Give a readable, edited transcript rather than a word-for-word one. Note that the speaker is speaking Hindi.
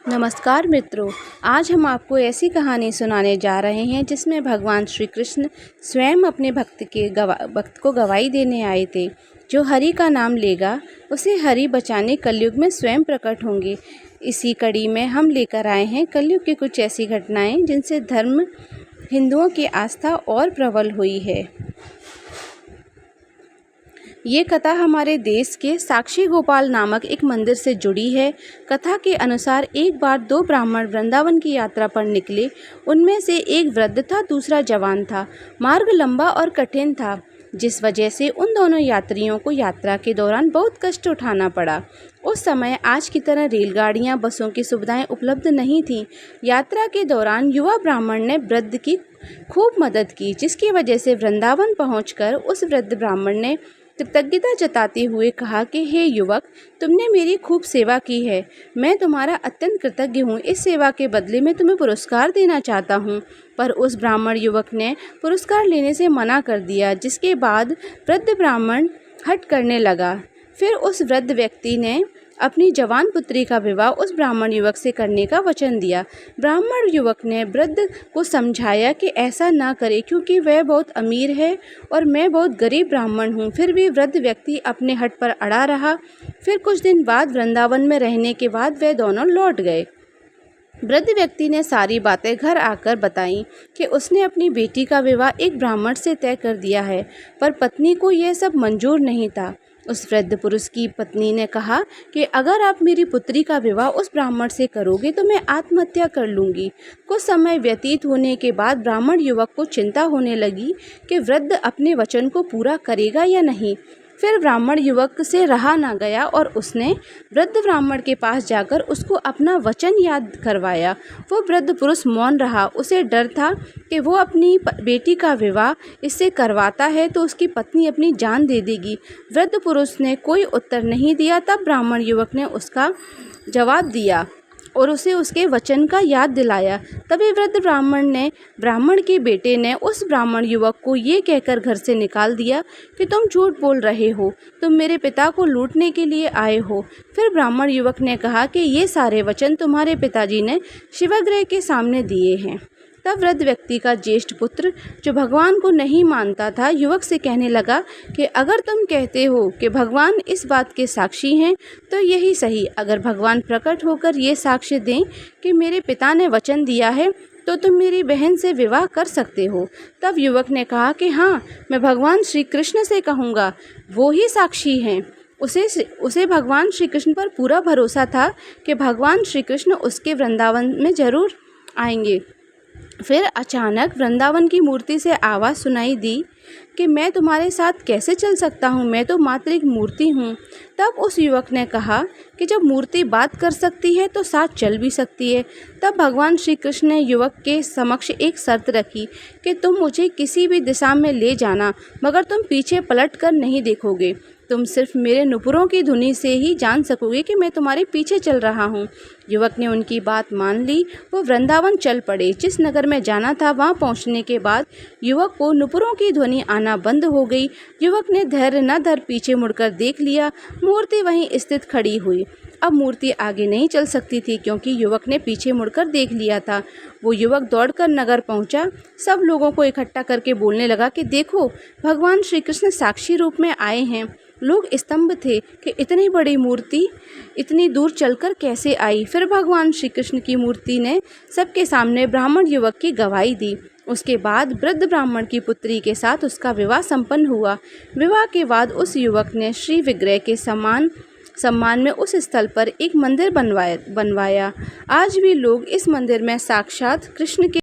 नमस्कार मित्रों, आज हम आपको ऐसी कहानी सुनाने जा रहे हैं जिसमें भगवान श्री कृष्ण स्वयं अपने भक्त को गवाही देने आए थे। जो हरि का नाम लेगा उसे हरि बचाने कलयुग में स्वयं प्रकट होंगे। इसी कड़ी में हम लेकर आए हैं कलयुग की कुछ ऐसी घटनाएं जिनसे धर्म हिंदुओं की आस्था और प्रबल हुई है। ये कथा हमारे देश के साक्षी गोपाल नामक एक मंदिर से जुड़ी है। कथा के अनुसार एक बार दो ब्राह्मण वृंदावन की यात्रा पर निकले। उनमें से एक वृद्ध था, दूसरा जवान था। मार्ग लंबा और कठिन था, जिस वजह से उन दोनों यात्रियों को यात्रा के दौरान बहुत कष्ट उठाना पड़ा। उस समय आज की तरह रेलगाड़ियां, बसों की सुविधाएं उपलब्ध नहीं थीं। यात्रा के दौरान युवा ब्राह्मण ने वृद्ध की खूब मदद की, जिसकी वजह से वृंदावन पहुंचकर उस वृद्ध ब्राह्मण ने कृतज्ञता जताते हुए कहा कि हे युवक, तुमने मेरी खूब सेवा की है। मैं तुम्हारा अत्यंत कृतज्ञ हूँ। इस सेवा के बदले में तुम्हें पुरस्कार देना चाहता हूँ। पर उस ब्राह्मण युवक ने पुरस्कार लेने से मना कर दिया, जिसके बाद वृद्ध ब्राह्मण हठ करने लगा। फिर उस वृद्ध व्यक्ति ने अपनी जवान पुत्री का विवाह उस ब्राह्मण युवक से करने का वचन दिया। ब्राह्मण युवक ने वृद्ध को समझाया कि ऐसा ना करे, क्योंकि वह बहुत अमीर है और मैं बहुत गरीब ब्राह्मण हूँ। फिर भी वृद्ध व्यक्ति अपने हठ पर अड़ा रहा। फिर कुछ दिन बाद वृंदावन में रहने के बाद वे दोनों लौट गए। वृद्ध व्यक्ति ने सारी बातें घर आकर बताई कि उसने अपनी बेटी का विवाह एक ब्राह्मण से तय कर दिया है, पर पत्नी को यह सब मंजूर नहीं था। उस वृद्ध पुरुष की पत्नी ने कहा कि अगर आप मेरी पुत्री का विवाह उस ब्राह्मण से करोगे तो मैं आत्महत्या कर लूँगी। कुछ समय व्यतीत होने के बाद ब्राह्मण युवक को चिंता होने लगी कि वृद्ध अपने वचन को पूरा करेगा या नहीं। फिर ब्राह्मण युवक से रहा ना गया और उसने वृद्ध ब्राह्मण के पास जाकर उसको अपना वचन याद करवाया। वो वृद्ध पुरुष मौन रहा। उसे डर था कि वो अपनी बेटी का विवाह इससे करवाता है तो उसकी पत्नी अपनी जान दे देगी। वृद्ध पुरुष ने कोई उत्तर नहीं दिया। तब ब्राह्मण युवक ने उसका जवाब दिया और उसे उसके वचन का याद दिलाया। तभी वृद्ध ब्राह्मण के बेटे ने उस ब्राह्मण युवक को ये कहकर घर से निकाल दिया कि तुम झूठ बोल रहे हो, तुम मेरे पिता को लूटने के लिए आए हो। फिर ब्राह्मण युवक ने कहा कि ये सारे वचन तुम्हारे पिताजी ने शिवगृह के सामने दिए हैं। तब वृद्ध व्यक्ति का ज्येष्ठ पुत्र, जो भगवान को नहीं मानता था, युवक से कहने लगा कि अगर तुम कहते हो कि भगवान इस बात के साक्षी हैं तो यही सही। अगर भगवान प्रकट होकर ये साक्ष्य दें कि मेरे पिता ने वचन दिया है तो तुम मेरी बहन से विवाह कर सकते हो। तब युवक ने कहा कि हाँ, मैं भगवान श्री कृष्ण से कहूँगा, वो ही साक्षी हैं। उसे भगवान श्री कृष्ण पर पूरा भरोसा था कि भगवान श्री कृष्ण उसके वृंदावन में जरूर आएंगे। फिर अचानक वृंदावन की मूर्ति से आवाज़ सुनाई दी कि मैं तुम्हारे साथ कैसे चल सकता हूँ, मैं तो मात्र एक मूर्ति हूँ। तब उस युवक ने कहा कि जब मूर्ति बात कर सकती है तो साथ चल भी सकती है। तब भगवान श्री कृष्ण ने युवक के समक्ष एक शर्त रखी कि तुम मुझे किसी भी दिशा में ले जाना, मगर तुम पीछे पलट कर नहीं देखोगे। तुम सिर्फ मेरे नुपुरों की धुनी से ही जान सकोगे कि मैं तुम्हारे पीछे चल रहा हूँ। युवक ने उनकी बात मान ली। वो वृंदावन चल पड़े। जिस नगर में जाना था वहाँ पहुँचने के बाद युवक को नुपुरों की ध्वनि आना बंद हो गई। युवक ने धैर्य न धर पीछे मुड़कर देख लिया। मूर्ति वहीं स्थित खड़ी हुई। अब मूर्ति आगे नहीं चल सकती थी, क्योंकि युवक ने पीछे मुड़कर देख लिया था। वो युवक दौड़कर नगर पहुंचा। सब लोगों को इकट्ठा करके बोलने लगा कि देखो, भगवान श्री कृष्ण साक्षी रूप में आए हैं। लोग स्तंभ थे कि इतनी बड़ी मूर्ति इतनी दूर चलकर कैसे आई। फिर भगवान श्री कृष्ण की मूर्ति ने सबके सामने ब्राह्मण युवक की गवाही दी। उसके बाद वृद्ध ब्राह्मण की पुत्री के साथ उसका विवाह संपन्न हुआ। विवाह के बाद उस युवक ने श्री विग्रह के सम्मान में उस स्थल पर एक मंदिर बनवाया। आज भी लोग इस मंदिर में साक्षात कृष्ण के